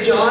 4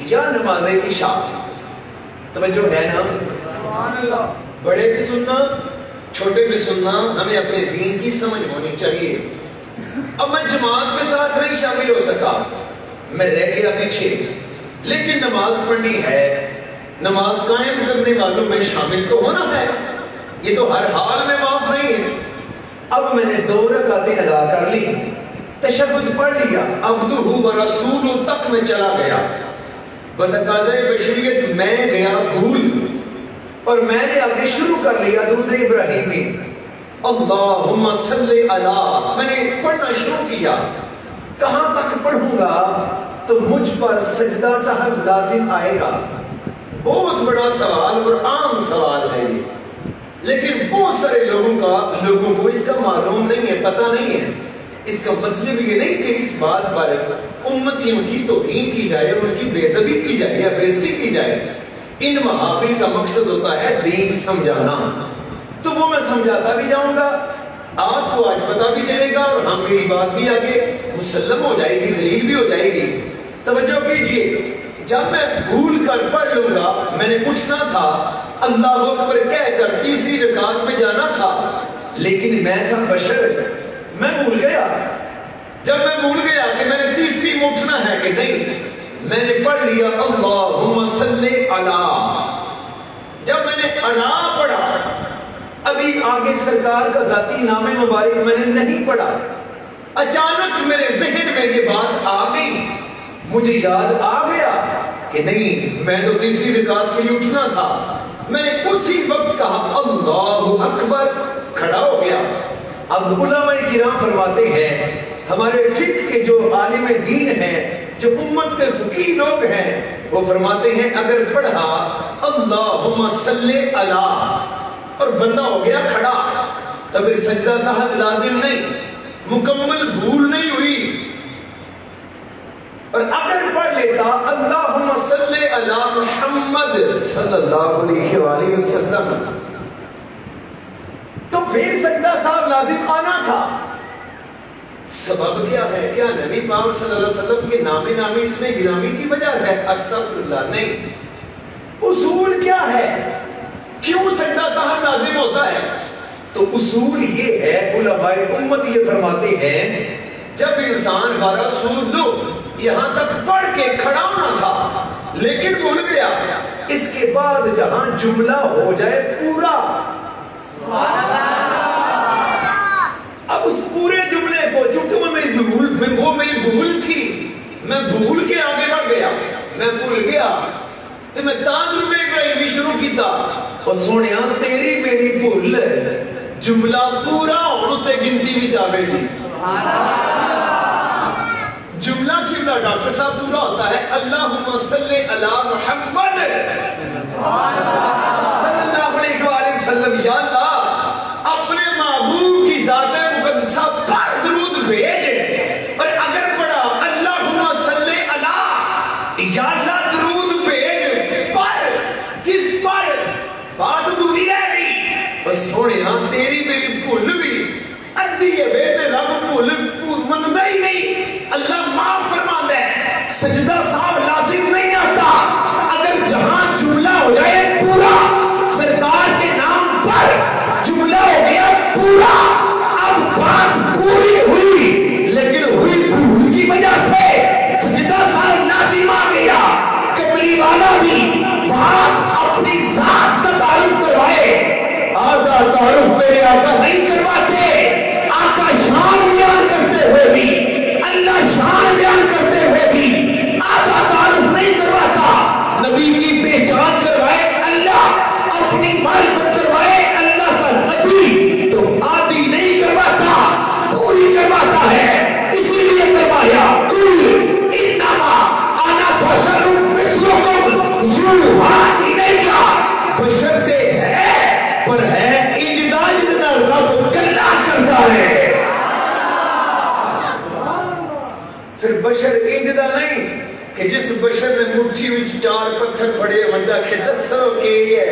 یا نماز عشاء. توجہ ہے نا؟ سبحان اللہ. بڑے بھی سننا چھوٹے بھی سننا, ہمیں اپنے دین کی سمجھ ہونی چاہیے. اب میں جماعت کے ساتھ نہیں شامل ہو سکا, میں رہ گیا پیچھے, لیکن نماز پڑھنی ہے, نماز قائم کرنے والوں میں شامل تو ہونا ہے, یہ تو ہر حال میں معاف نہیں ہے. اب میں نے 2 رکعتیں ادا کر لی, تشہد پڑھ لیا, عبدہ و رسولہ تک میں چلا گیا. بتقاضۂ بشریت میں گیا بھول, اور میں نے آگے شروع کر لیا درود ابراہیمی, اللہم صلی علی. میں نے پڑھنا شروع کیا. کہاں تک پڑھوں گا تو مجھ پر سجدہ صاحب لازم آئے گا. بہت بڑا سوال اور عام سوال ہے یہ, لیکن بہت سارے لوگوں کو اس کا معلوم نہیں ہے, پتہ نہیں ہے. اس کا مطلب یہ نہیں کہ اس بات پر امتیوں کی توہین کی جائے, ان کی بے ادبی کی جائے یا بے عزتی کی جائے. ان محافل کا مقصد ہوتا ہے دین سمجھانا, تو وہ میں سمجھاتا بھی جاؤں گا, آپ کو آج پتہ بھی چلے گا, اور ہم میری بات بھی آگے مسلم ہو جائے گی, دلیل بھی ہو جائے گی. توجہ کیجئے, جب میں بھول کر پڑھ لوں گا, میں نے اٹھنا تھا, اللہ اکبر کہہ کر تیسری رکعت میں جانا تھا, لیکن میں تھا بشر, میں بھول گیا. جب میں بھول گیا کہ میں نے تیسری میں اٹھنا ہے کہ نہیں, میں نے پڑھ لیا اللہم صلی علی. جب میں نے علی پڑھا, ابھی آگے سرکار کا ذاتی نام مبارک میں نے نہیں پڑھا, اچانک میرے ذہن میں یہ بات آ گئی, مجھے یاد آ گیا کہ نہیں, میں تو تیسری رکعت کے لیے اٹھنا تھا. میں نے اسی وقت کہا اللہ اکبر, کھڑا ہو گیا. اب علماء کرام فرماتے ہیں, ہمارے فقہ کے جو عالم دین ہیں, جو امت کے فقیہ لوگ ہیں, وہ فرماتے ہیں اگر پڑھا اللہم صلی علی اور بندہ ہو گیا کھڑا, تو پھر سجدہ صاحب لازم نہیں, مکمل بھول نہیں ہوئی. اور اگر پڑھ لیتا اللہم صلی علی محمد صلی اللہ علیہ وآلہ وسلم, تو پھر سجدہ صاحب لازم آنا تھا. سبب کیا ہے؟ کیا نبی پاک صلی اللہ علیہ وسلم کے نامی اس میں گرامی کی وجہ ہے؟ استغفراللہ, نہیں. اصول کیا ہے, کیوں سجدہ صاحب لازم ہوتا ہے؟ تو اصول یہ ہے, علماء امت یہ فرماتے ہیں, جب انسان 12 سورۃ لو یہاں تک پڑھ کے کھڑا ہونا تھا, لیکن بھول گیا, اس کے بعد جہاں جملہ ہو جائے پورا, اب اس پورے جملے کو, چونکہ وہ میری بھول تھی, میں بھول کے آگے بڑھ گیا, میں بھول گیا, تو میں درود ابراہیمی شروع کیتا, اور سونیا تیری میری بھول جملہ پورا ہونے تے گنتی بھی جاوے گی. جملہ کیوں ڈاکٹر صاحب پورا ہوتا ہے, اللہم صلی علی محمد صلی اللہ علیہ وآلہ وسلم. یا اللہ اپنے محبوب کی ذات مقدسہ پر درود بھیج, اور اگر پڑھا اللہم صلی علی, یا اللہ درود بھیج پر, کس پر؟ بات پوری رہ گئی. اور سونیا تیری میری بھول بھی ادھی ہے بیٹے, رب بھول منتا ہی نہیں, اللہ معاف فرما دے. سجدہ صاحب لازم نہیں آتا, اگر جہاں جملہ ہو جائے پورا, سرکار کے نام پر جملہ ہو گیا پورا, اب بات پوری ہوئی, لیکن ہوئی بھول کی وجہ سے سجدہ صاحب لازم آ گیا. کملی والا بھی بات اپنی ذات کا تعارف کروائے, آدھا تعارف میرے آقا نہیں کرواتے, آقا شان بیان کرتے ہوئے بھی, اللہ شان بیان کرتے ہوئے بھی آدھا تعارف نہیں کرواتا. نبی کی پہچان کروائے اللہ, اپنی معرفت کروائے اللہ کا نبی, تو آدھی نہیں کرواتا, پوری کرواتا ہے. اسی لیے فرمایا کل انما انا بشر مثلکم یوحی الی, بشرتے ہے پر ہے اجداد رب کلا کرتا ہے. پھر بشر انجدہ نہیں کہ جس بشر نے مٹھی وچ 4 پتھر پڑے ونڈا کے دسو کہ یہ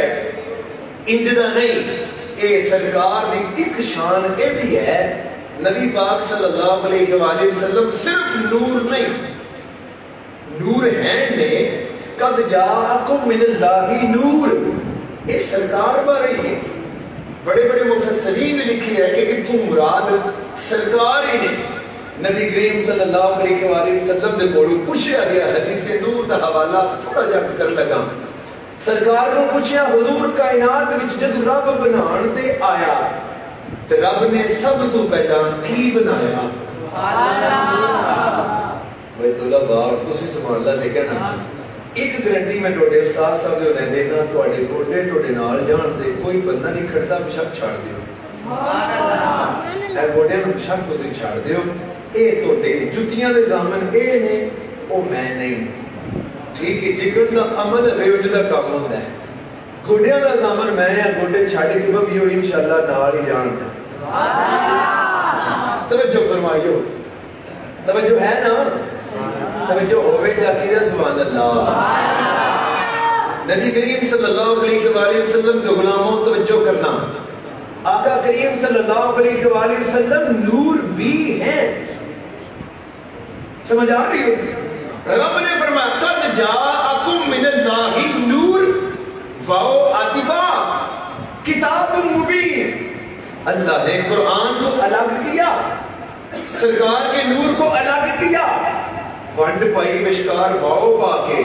انجدہ نہیں. اے سرکار دی ایک شان اے بھی ہے, نبی پاک صلی اللہ علیہ وآلہ وسلم صرف نور نہیں, نور ہیں نے قد جاءکم من اللہ نور، یہ سرکار بارے ہی بڑے بڑے مفسرین نے لکھی ہے کہ اتوں مراد سرکار ہی نے نبی کریم صلی اللہ علیہ وآلہ وسلم نے بولو پوچھا گیا حدیث نور دا حوالہ تھوڑا جا کر لگا سرکار کو پوچھا حضور کائنات وچ جد رب بنان تے آیا تے رب نے سب تو پہلا کی بنایا؟ بھائی طلباء تسی سبحان اللہ دیکھیں نا ایک گارنٹی میں ٹوٹے استاد صاحب دے ہونے دینا تواڈے گوڈے ٹوٹے نال جان دے کوئی بندہ نہیں کھڑدا بشک چھاڑ دیو اے گوڈے نوں بشک تسی چھاڑ دیو اے ٹوٹے جُتیاں دے زامن اے نے او میں نہیں ٹھیک ہے جکر دا عمل ہے او جدا کام ہوندا ہے گوڈیاں دا زامن میں یا گوڈے چھاڑ کے بھیو انشاءاللہ نال ہی جان دا توجہ فرمائیو توجہ ہے نا توجہ ہوئے جاکیدہ سبحان اللہ نبی کریم صلی اللہ علیہ وآلہ وسلم کے غلاموں توجہ کرنا آقا کریم صلی اللہ علیہ وآلہ وسلم نور بھی ہیں سمجھ آ رہی ہو رب نے فرمایا قد جاءکم من اللہ نور واو عاطفہ کتاب مبین اللہ نے قرآن کو الگ کیا سرکار کے نور کو الگ کیا ونڈ پائی مشکار واؤ پا کے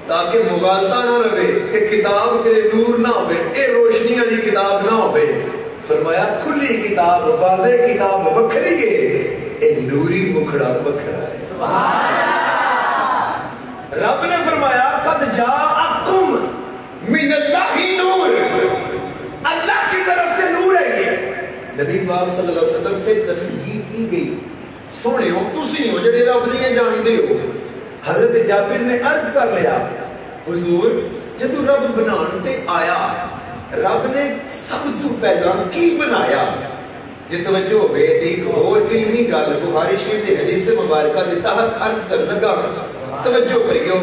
تاکہ مغالطہ نہ رہے کہ کتاب کے نور نہ ہوئے اے روشنی والی کتاب نہ ہوئے فرمایا کھلی کتاب واضح کتاب وکھری ہے اے نوری مکھڑا وکھرا ہے سبحان اللہ رب نے فرمایا قد جاءکم من اللہ نور اللہ کی طرف سے نور ہے یہ نبی پاک صلی اللہ علیہ وسلم سے تصدیق کی گئی سونے ہو تسی ہو جڑے رب نہیں جانتے ہو حضرت جابر نے عرض کر لیا حضور جدو رب بنان تے آیا رب نے سب تو پہلا کی بنایا جی توجہ ہوئے ایک اور علمی گل بخاری شریف دی حدیث مبارکہ دے تحت عرض کر لگا توجہ کریو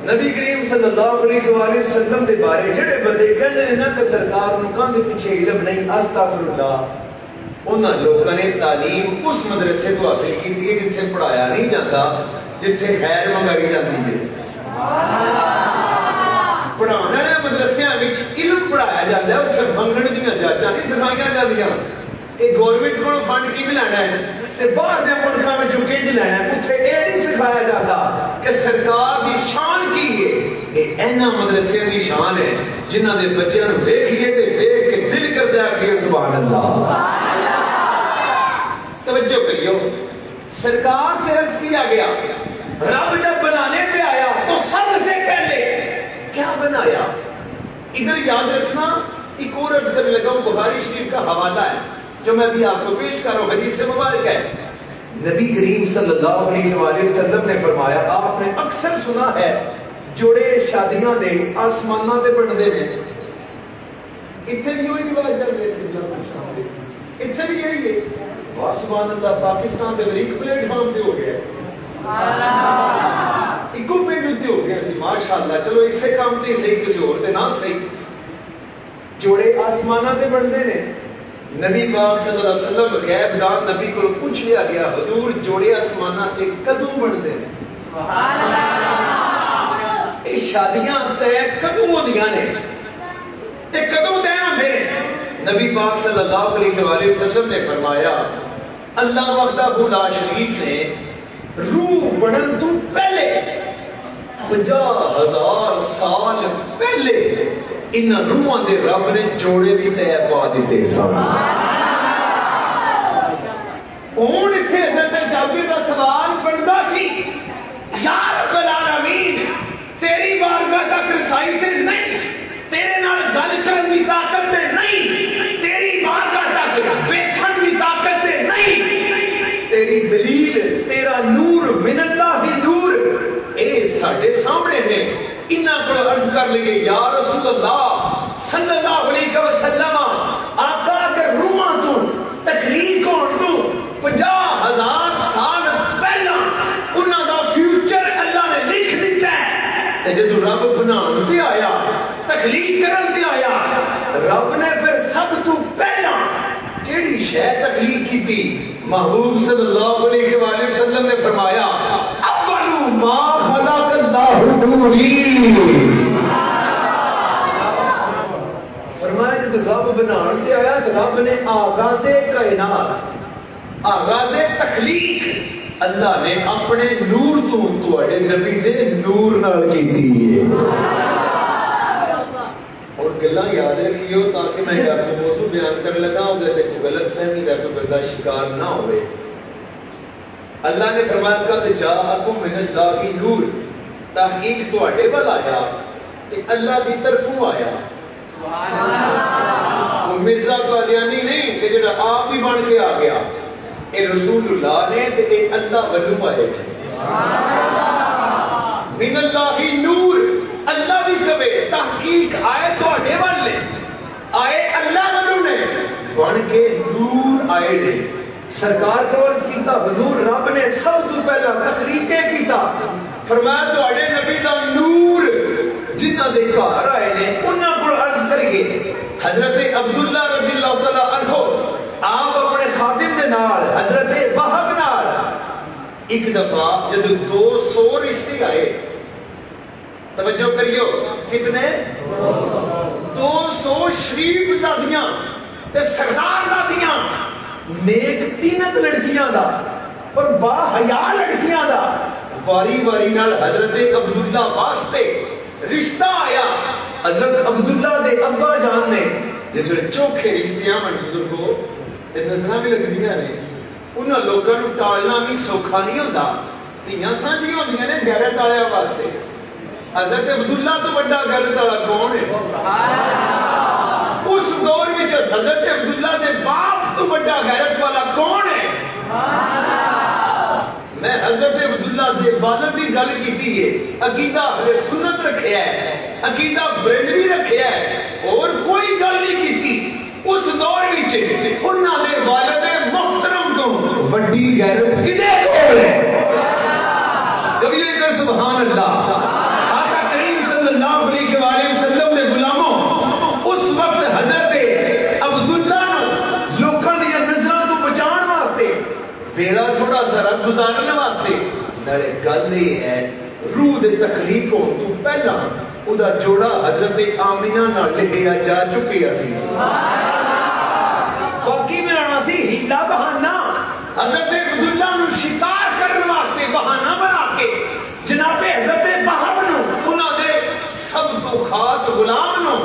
نبی کریم صلی اللہ علیہ وآلہ وسلم دے بارے جڑے بندے کہندے نے نا کہ سرکار نوں کاندے پیچھے علم نہیں استغفر اللہ انہاں لوگوں نے تعلیم اس مدرسے تو حاصل کی تھی جتھے پڑھایا نہیں جاتا جتھے خیر منگائی جاتی ہے پڑھانا ہے مدرسیاں وچ علم پڑھایا جاتا ہے اتھے منگن دیاں جاچاں نہیں سکھائیاں جاندیاں کہ گورنمنٹ کو فنڈ کی لینا ہے تے باہر دے ملکاں وچ کنج لینا ہے اتھے اے نہیں سکھایا جاتا کہ سرکار دی شان کی ہے اے اینا مدرسیاں دی شان ہے جنہاں دے بچیاں نوں ویکھیے تے ویکھ کے دل کردیا کہ سبحان اللہ توجہ کریو سرکار سے عرض کیا گیا رب جب بنانے پہ آیا تو سب سے پہلے کیا بنایا ادھر یاد رکھنا ایک اور عرض کرنے لگا ہوں بخاری شریف کا حوالہ ہے جو میں بھی آپ کو پیش کر رہا ہوں حدیث سے مبارک ہے نبی کریم صلی اللہ علیہ وآلہ وسلم نے فرمایا آپ نے اکثر سنا ہے جوڑے شادیاں دے آسمانہ دے بڑھنے میں اتھے بھی ہوئی بات چل رہے تھے اتھے بھی یہی ہے سبحان اللہ پاکستان دے ایک پلیٹ فارم تے ہو گیا ایکو پینڈ تے ہو گیا سی ماشاءاللہ چلو اس سے کام تے صحیح کسی اور تے نہ صحیح جوڑے آسمانہ تے بڑھتے نے نبی پاک صلی اللہ علیہ وسلم غیب دان نبی کو پوچھ لیا گیا حضور جوڑے آسمانہ تے کدوں بڑھتے ہیں سبحان اللہ یہ شادیاں تے کدوں ہوندیاں نے تے کدوں تے ہوندے نبی پاک صلی اللہ علیہ وآلہ وسلم نے فرمایا اللہ وحدہ لا شریک نے روح بڑھن تو پہلے 50,000 سال پہلے ان روحاں دے رب نے جوڑے بھی تے پا دیتے سن ہن ایتھے حضرت جابر دا سوال بندا سی یا رب العالمین تیری بارگاہ تک رسائی تے نہیں تیرے نال گل کرن دی طاقت تے نہیں تیری بارگاہ تک ویکھن دی طاقت تے نہیں تیری دلیل تیرا نور من اللہ نور اے ساڈے سامنے نے انہاں کو عرض کر لئے یا رسول اللہ صلی اللہ علیہ وسلم آقا اگر روحاں تو تخلیق ہون تو 50,000 سال پہلا انہاں دا فیوچر اللہ نے لکھ دیتا ہے تے جدوں رب بنان تے آیا تخلیق کرن تے آیا رب نے پھر سب تو پہلا کیڑی شے تخلیق کی تھی محبوب صلی اللہ علیہ وآلہ وسلم نے فرمایا اول ما خلق اللہ نوری. فرمایا جب رب بنان سے آیا تو رب نے آغاز کائنات آغاز تخلیق اللہ نے اپنے نور تو اڑے نبی دے نور نال کیتی ہے. اور گلاں یاد رکھیو تاکہ میں جب موضوع بیان کرنے لگا ہوں تے کوئی غلط فہمی دا کوئی بندہ شکار نہ ہوئے. اللہ نے فرمایا قد جاءکم من اللہ نور, تحقیق تواڈے ول آیا تے اللہ دی طرفوں آیا. سبحان اللہ. وہ مرزا قادیانی نہیں کہ جڑا آپ ہی بن کے آ گیا, اے رسول اللہ نے تے اے اللہ ولو آئے نے. من اللہ نور, اللہ بھی کبے تحقیق آئے تواڈے ول نے, آئے اللہ ولو نے, بن کے نور آئے نے. سرکار کو عرض کیتا حضور رب نے سب تو پہلا تخلیقیں کیتا, فرمایا تواڈے نبی دا نور جنہاں دے گھر آئے نے انہاں کو عرض کریے. حضرت عبداللہ رضی اللہ تعالی عنہ آپ اپنے خادم دے نال حضرت وہب نال ایک دفعہ جب 200 رشتے آئے, توجہ کریو کتنے 200 شریف زادیاں تے سردار زادیاں, نیک تینت لڑکیاں دا اور با حیا لڑکیاں دا واری واری نال حضرت عبداللہ واسطے رشتہ آیا. حضرت عبداللہ دے ابا جان نے جس ویلے چوکھے رشتیاں من بزرگو تے نظراں بھی لگدیاں نے, انہاں لوکاں نوں ٹالنا بھی سوکھا نہیں ہوندا. تیاں سانجیاں ہوندیاں نے غیرت والے واسطے. حضرت عبداللہ تو بڑا غیرت والا کون ہے؟ سبحان اللہ. اس دور وچ حضرت عبداللہ دے باپ تو بڑا غیرت والا کون ہے؟ سبحان اللہ. میں حضرت عبداللہ دے والد دی گل کیتی ہے, عقیدہ اہل سنت رکھیا ہے, عقیدہ بریلوی رکھیا ہے, اور کوئی گل نہیں کیتی. اس دور وچ انہاں دے والد محترم تو وڈی غیرت کدے کول ہے؟ کبھی یہ کر سبحان اللہ. آقا کریم صلی اللہ علیہ وآلہ وسلم دے غلاموں اس وقت حضرت عبداللہ نو لوکاں دی نظراں تو بچان واسطے, ویلا تھوڑا سا گزارنے واسطے, نالے گل یہ ہے روح دے تخلیق ہون تو پہلا ادا جوڑا حضرت آمینہ نال لیا جا چکیا سی. باقی میرا سی ہیلا بہانہ حضرت عبداللہ نو شکار کرنے واسطے بہانہ بنا کے جناب حضرت وہب نو انہاں دے سب تو خاص غلام نو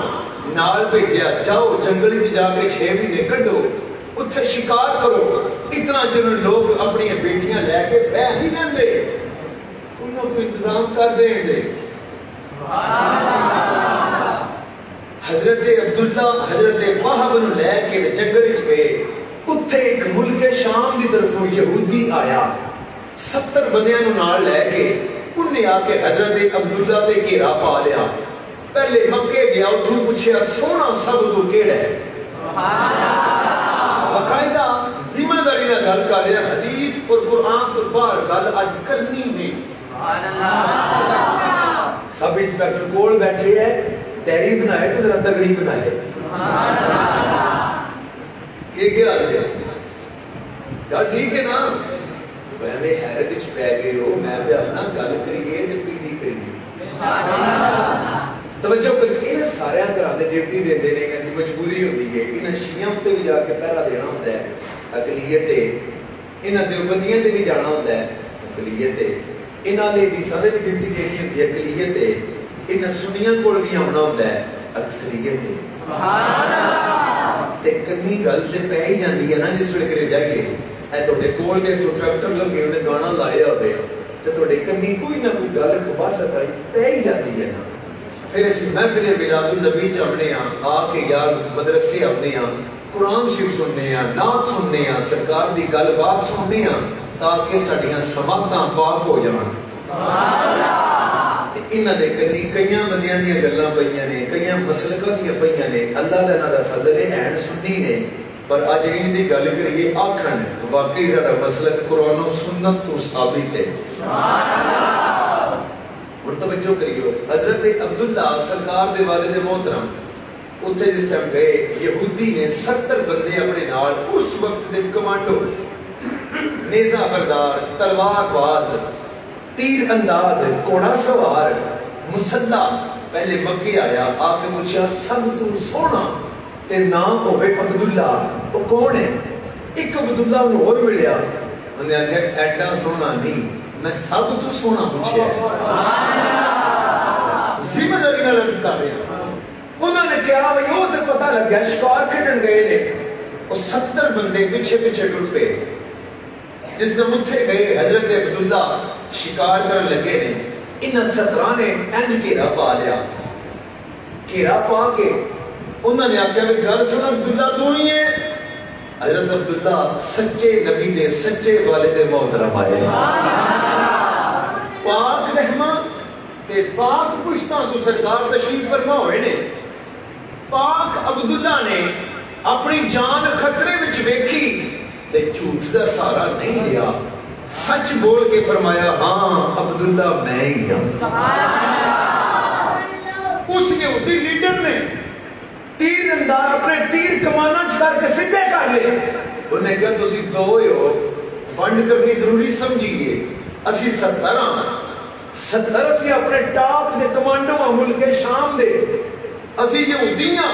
نال بھیجیا, جاؤ جنگل وچ جا کے 6 مہینے کڈو, اتھے شکار کرو. اتنا جن لوگ اپنی بیٹیاں لے کے بہ نہیں لیندے, انہاں کو انتظام کر دین دے. حضرت عبداللہ حضرت وہب نو لے کے جنگل وچ گئے. اتھے ایک ملک شام دی طرفوں یہودی آیا, 70 بندیاں نو نال لے کے انہیں آ کے حضرت عبداللہ تے گھیرا پا لیا. پہلے مکے گیا, اتھوں پوچھیا سونا سب تو کیڑا ہے؟ باقاعدہ ذمہ داری نہ گل کر رہے ہیں, حدیث اور قرآن تو باہر گل اج کرنی ہے. سب انسپیکٹر کول بیٹھے ہے, ڈائری بنائے تو ذرا تگڑی بنائے. یہ کیا ہے یار, ٹھیک ہے نا, میں حیرت وچ پہ گئے ہو, میں بھی اپنا گل کریے تے پیڑی کریے. توجہ کر, انہاں سارے طرح دے ڈیوٹی دیندے نے, انہاں دی مجبوری ہوندی ہے. انہاں شیعہ تے بھی جا کے پہرا دینا ہوندا ہے, اقلیت تے انہاں دیوبندیاں تے بھی جانا ہوندا ہے, اقلیت تے انہاں دے حدیثاں دے بھی ڈیوٹی دینی ہوندی ہے, اقلیت تے انہاں سنیاں کول بھی آنا ہوندا ہے, اکثریت تے. سبحان اللہ. تے کنی گل تے پہ ہی جاندی ہے نا جس ویلے کرے جائے اے تواڈے کول دے ٹریکٹر لگے ہونے گانا لایا ہوے تے تواڈے کنی کوئی نہ کوئی گل خباس پئی پہ ہی جاندی ہے نا. پھر اس محفل میلاد النبی چ آنے آ کے یار مدرسے آنے قرآن شریف سننے نعت سننے سرکار دی گل بات سننے تاکہ ساڈیاں سماعتاں پاک ہو جان. انہاں دے کنی کئیاں بندیاں دیاں گلاں پئیاں نے, کئیاں مسلکاں دیاں پئیاں نے, اللہ دا انہاں دا فضل ہے این سنی نے. پر اج ان دی گل کریے آکھن واقعی ساڈا مسلک قرآن و سنت تو ثابت ہے. سبحان اللہ. توجہ کریو, حضرت عبداللہ سرکار دے والد محترم اتھے جس ٹائم گئے, یہودی نے 70 بندے اپنے نال, اس وقت دے کمانڈو, نیزہ بردار, تلوار باز, تیر انداز گھوڑا سوار مسلح پہلے مکے آیا آ کے پوچھا سب تو سونا تے نام ہوئے عبداللہ وہ کون ہے؟ ایک عبداللہ انہوں اور ملیا انہوں نے آکھا ایڈا سونا نہیں میں سب تو سونا پوچھے ذمہ داری نہ لرز کر رہے ہیں انہوں نے کہا وہ یہ تو پتہ لگ گیا شکار کھٹن گئے نے اور 70 بندے پیچھے پیچھے ٹر پہ جس سے مجھے گئے حضرت عبداللہ شکار کر لگے نے انہاں 17 نے اینج گھیرا پا لیا گھیرا پا کے انہوں نے آکھا کہ گھر سن عبداللہ تو ہی ہے حضرت عبداللہ سچے نبی دے سچے والد محترم آئے پاک رحمہ تے پاک پشتاں تو سرکار تشریف فرما ہوئے نے پاک عبداللہ نے اپنی جان خطرے وچ ویکھی تے جھوٹ دا سہارا نہیں لیا سچ بول کے فرمایا ہاں عبداللہ میں ہی ہوں اس یہودی لیڈر نے تیر انداز اپنے تیر کمانا کر کے سدھے کر لے انہوں نے کہا تسی دو ہو فنڈ کرنی ضروری سمجھیے اسی 70 اسی اپنے ٹاپ دے کمانڈو ہاں ملک شام دے اسی یہودیاں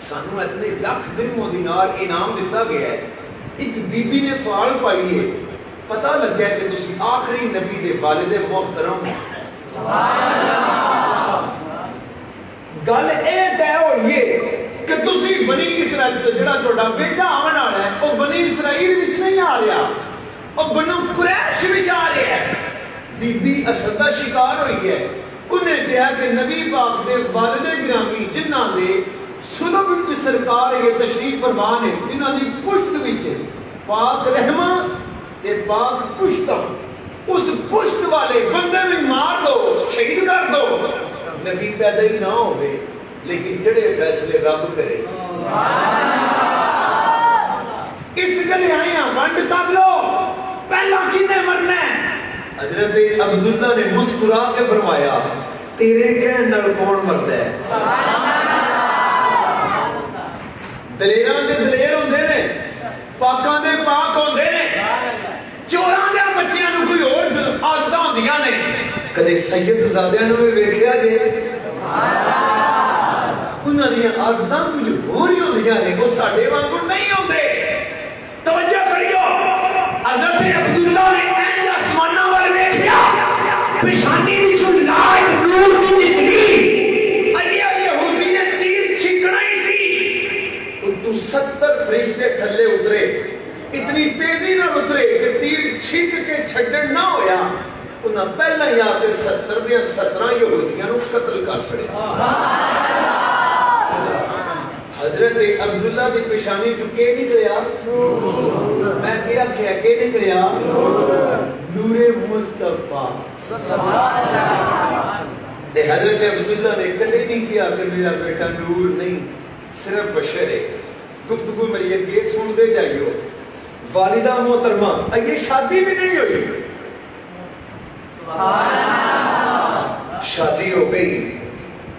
سانو اتنے لاکھ درہم دینار انعام دیتا گیا ہے ایک بی بی نے فعال پائی ہے پتہ لگ گیا کہ تسی آخری نبی دے والد محترم گل اے طے ہوئی کہ تسی بنی اسرائیل تو جڑا تہاڈا بیٹا آون والا ہے او بنی اسرائیل وچ نہیں آ رہا او بنو قریش وچ آ رہا ہے بی بی اسد دا شکار ہوئی ہے انہیں کہا کہ نبی پاک دے والد گرامی جنہاں دے سلب وچ سرکار یہ تشریف فرمان ہے جنہاں دی پشت وچ پاک رحمہ تے پاک پشتہ اس پشت والے بندے میں مار دو شہید کر دو نبی پیدا ہی نہ ہوئے لیکن جڑے فیصلے رب کرے اس گلے آئیاں ونڈ کر لو پہلا کنے مرنا ہے حضرت عبداللہ نے مسکرا کے فرمایا تیرے کہن نال کون مرد ہے دلیران دے دلیر ہوندے نے پاکاں دے پاک ہوندے نے چوراں دے بچیاں نو کوئی اور عادتاں ہوندیاں نے کدے سید زادیاں نو ویکھیا جے انہاں دی عادتاں کچھ ہور ہی ہوندیاں نے وہ ساڈے وانگوں نہیں ہوندے توجہ کریو حضرت عبداللہ نے این آسماناں ول ویکھیا پیشانی وچوں لائٹ نور دی نکلی ایا یہودی نے تیر چھکنا ہی سی تو 70 فرشتے تھلے اترے اتنی تیزی نہ اترے کہ تیر چھک کے چھڈن نہ ہویا انہاں پہلا ہی آتے 70 دے 17 یہودیاں نو قتل کر چھڑیا حضرت عبداللہ دی پیشانی تو کے نکلیا میں کیا کہ نکلیا نور مصطفیٰ تے حضرت عبداللہ نے کدے نہیں کیا کہ میرا بیٹا نور نہیں صرف بشر ہے گفتگو میری ایک گیٹ سن دے جائیو والدہ محترمہ یہ شادی بھی نہیں ہوئی شادی ہو گئی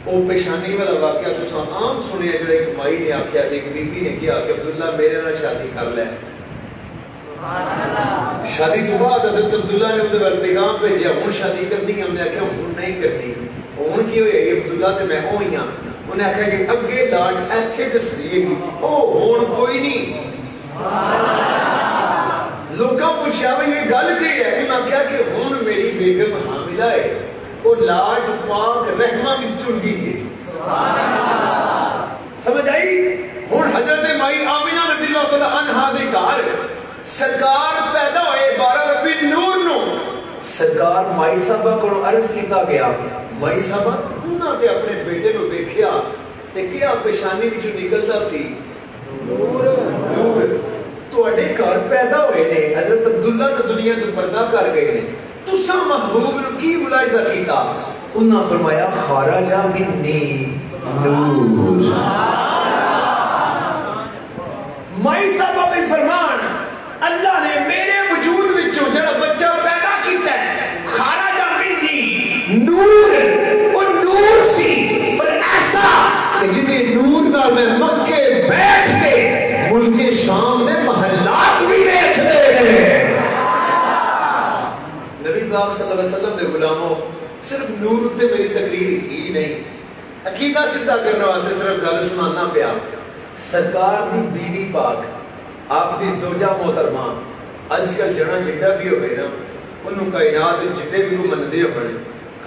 وہ پیشانی والا واقعہ تو عام سنیا جڑا ایک مائی نے آکھیا سی ایک بی بی نے کیا کہ عبداللہ میرے نال شادی کر لے شادی تو بعد حضرت عبداللہ نے ادھر پیغام بھیجیا ہوں شادی کرنی ہم نے آکھیا ہوں نہیں کرنی ہوں کی ہوئی عبداللہ تے میں ہوئی ہاں انہیں آکھیا کہ اگے لاٹ ایتھے دس دیے گی او ہون کوئی نہیں لوگاں پوچھا وہ یہ گل کی ہے انہاں کہا کہ ہون میری بیگم حاملہ ہے وہ لاٹ پاک رحمہ بھی چڑ گئی سمجھ آئی ہون حضرت مائی آمینہ رضی اللہ تعالیٰ عنہ دے گھر سرکار پیدا ہوئے 12 ربیع نور نو سرکار مائی صاحبہ کو عرض کیتا گیا مائی صاحبہ انہاں تے اپنے بیٹے نو دیکھیا تے کیا پیشانی وچوں نکلدا سی نور تواڈے گھر پیدا ہوئے نے حضرت عبداللہ تے دنیا تے پردہ کر گئے نے تساں محبوب نو کی ملاحظہ کیتا انہاں فرمایا خرج منی نور مائی صاحبہ بھی فرمان اللہ نے میرے وجود وچوں جڑا بچہ پیدا کیتا ہے خرج منی نور اور نور سی اور ایسا کہ جدے نور نال میں مکے بیٹھ کے ملک شام دے محلات بھی دیکھ دے نبی پاک صلی اللہ علیہ عقیدہ سیدھا کرنے واسطے صرف گل سنانا پیا. سرکار دی بیوی پاک آپ دی زوجہ محترمہ اج کل جنا جڈا بھی ہوئے نا انہوں کائنات جڈے بھی کو مندے ہوئے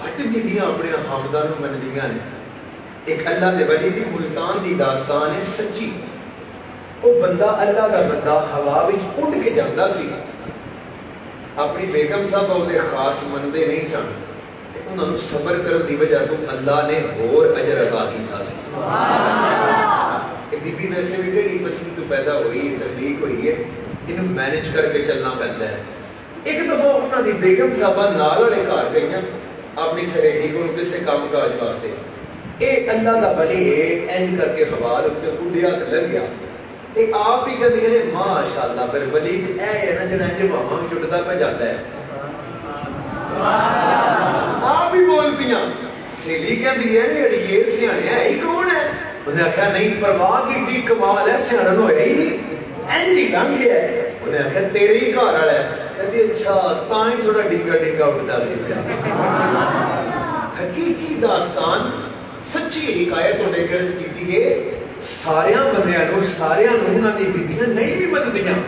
گھٹ بیویاں اپنے حامدہ نو مندیاں نے. ایک اللہ دے ولی دی ملتان دی داستان ہے سچی. وہ بندہ اللہ دا بندہ ہوا وچ اڑ کے جاندا سی. اپنی بیگم صاحب وہ خاص مندے نہیں سن تے انہاں نوں صبر کرن دی وجہ تو اللہ نے ہور اجر عطا کیتا سی. بی بی ویسے بھی ٹیڑھی پسلی تو پیدا ہوئی تخلیق ہوئی ہے انہوں مینج کر کے چلنا پہنتا ہے. ایک دفعہ انہوں دی بیگم صاحبہ نال والے گھر گئی ہیں اپنی سہیلی کو کسی کام کاج واسطے. اے اللہ دا بلی ہے انج کر کے حوال تے اڈیا تے لگ گیا. اے آپ ہی کہندے نے ماشاءاللہ پھر ولی تے اے ہے نا جڑا انج ماما چٹدا پہ جاتا ہے. آپ ہی بول پیاں سہیلی کہندی ہے اڑیے سیانے ہے ہی کون ہے. انہیں کہا نہیں پرواز ایڈی کمال ہے سیاڑن ہویا ہی نہیں اینجی لنگ گیا ہے. انہیں کہا تیرے ہی گھر والا ہے. کہتی اچھا تاں ہی تھوڑا ڈنگا ڈنگا اٹھتا سی پیا. حقیقی داستان سچی حکایت ہونے کے عرض کیتی ہے. ساریاں بندیاں نو ساریاں نو انہاں دی بیبیاں نہیں بھی مندیاں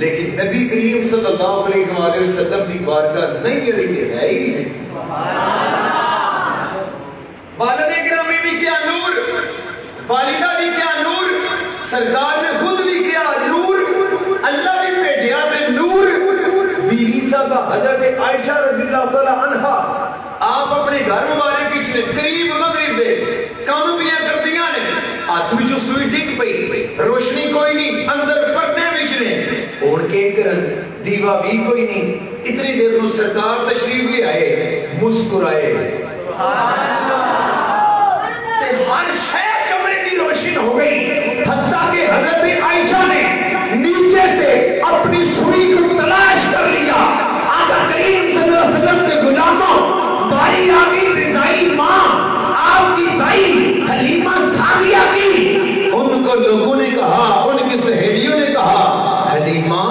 لیکن نبی کریم صلی اللہ علیہ وآلہ وسلم دی بارگاہ نہیں جڑی تے ہے ہی نہیں. والد گرامی بھی کیا نور والدہ بھی کیا نور سرکار نے خود بھی کیا نور اللہ بھی بھیجیا تے نور. بیوی صاحبہ حضرت عائشہ رضی اللہ تعالی عنہا آپ اپنے گھر مبارک کچھ قریب مغرب دے کام پیا کردیاں نے ہاتھ وچوں سوئی ڈگ پئی روشنی کوئی نہیں اندر پردے وچ نے اور کے کرن دیوا بھی کوئی نہیں. اتنی دیر میں سرکار تشریف لے آئے مسکرائے ہر شے کمرے کی روشن ہو گئی حتیٰ کہ حضرت عائشہ نے نیچے سے اپنی سوئی کو تلاش کر لیا. آقا کریم صلی اللہ علیہ وسلم کے غلاموں باری آگئی رضائی ماں آپ کی دائی حلیمہ سعدیہ کی. ان کو لوگوں نے کہا ان کی سہیلیوں نے کہا حلیمہ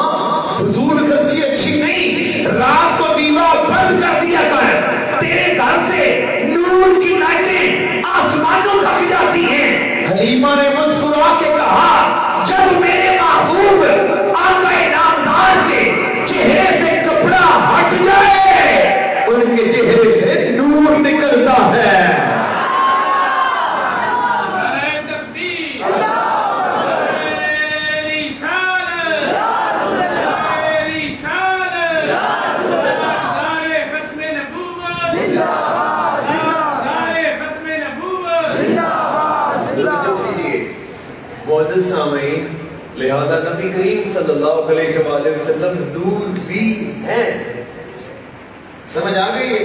فضول خرچی اچھی نہیں رات کو دیوا بند کر دیا کر تیرے گھر سے نور کی لائٹیں آسمانوں تک جاتی ہیں. حلیمہ نے مسکرا کے کہا جب میرے محبوب آقا نامدار کے چہرے سے کپڑا ہٹ جائے ان کے چہرے سے نور نکلتا ہے. معزز سامعین لہذا نبی کریم صلی اللہ علیہ وآلہ وسلم نور بھی ہیں. سمجھ آ گئی ہے.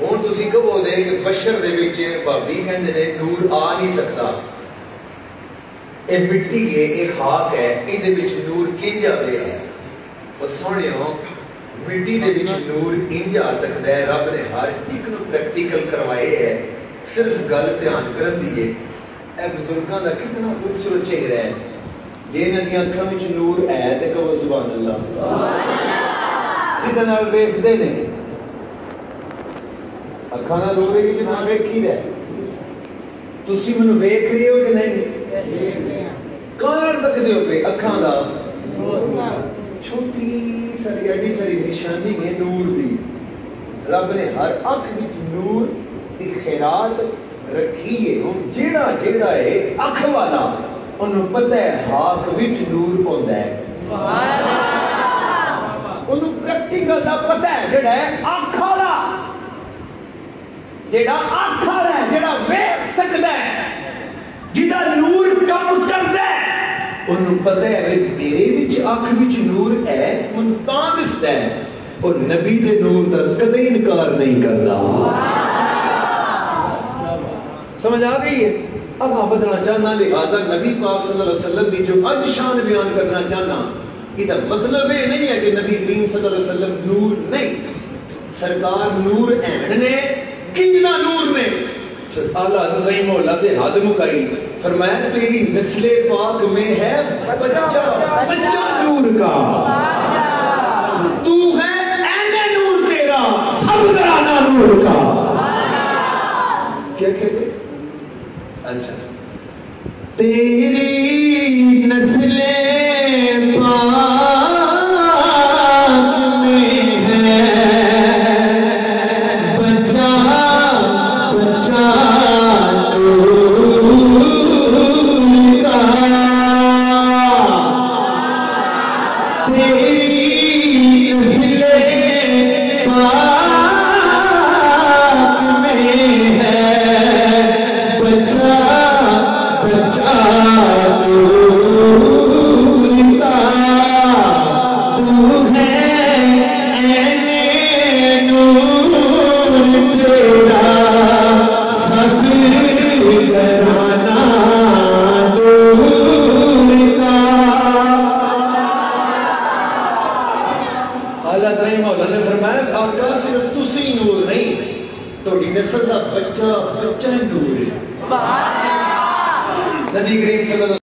ہوں تسی کہو دے کہ بشر دے وچ بھابی کہندے نے نور آ نہیں سکتا. اے مٹی ہے اے خاک ہے ایدے وچ نور کنج آوے ہے. او سونیو مٹی دے وچ نور انج آ سکدا ہے. رب نے ہر ایک نو پریکٹیکل کروائے ہے. صرف گل دھیان کرن دی ہے اے بزرگاں دا کتنا خوبصورت چہرہ ہے. جے انہاں دی اکھاں وچ نور ہے تے کہو سبحان اللہ. کتنا ویکھدے نے اکھاں دا نور ہے کہ جتنا ویکھی دے. تسی مینوں ویکھ رہے ہو کہ نہیں؟ کار تکدے ہو پے اکھاں دا چھوٹی ساری ایڈی ساری نشانی ہے نور دی. رب نے ہر اکھ وچ نور دی خیرات رکھیے. جیڑا جیڑا ہے اکھ والا انہوں پتہ ہے ہاتھ وچ نور پوندا ہے. انہوں پریکٹیکل دا پتہ ہے جیڑا ہے اکھ والا جیڑا اکھ والا ہے جیڑا ویکھ سکدا ہے جیڑا نور کم کردا ہے انہوں پتہ ہے میرے وچ اکھ وچ نور ہے من تاں دسدا ہے. اور نبی دے نور دا کدی انکار نہیں کردا. سمجھ آ گئی ہے. اب آپ بدلنا چاہنا لہذا نبی پاک صلی اللہ علیہ وسلم دی جو اج شان بیان کرنا چاہنا یہ مطلب یہ نہیں ہے کہ نبی کریم صلی اللہ علیہ وسلم نور نہیں. سرکار نور این نے کتنا نور نے اعلیٰ حضرت رحمہ اللہ دے حد مکائی فرمایا تیری نسل پاک میں ہے بچہ نور کا. تو ہے این نور تیرا سب ترانا نور کا. کیا کہتے؟ اچھا تیری نسل پاک میں ہے بچہ بچہ نور کا، تیری نسل پاک میں ہے بچہ بچہ نور کا، تو ہے عین نور تیرا سب گھرانہ نور کا۔ اعلیٰ ترین مولا نے فرمایا آقا صرف تسی نور نہیں، تھوڑی نسل دا بچہ بچہ نور ہے۔ نبی کریم صلی اللہ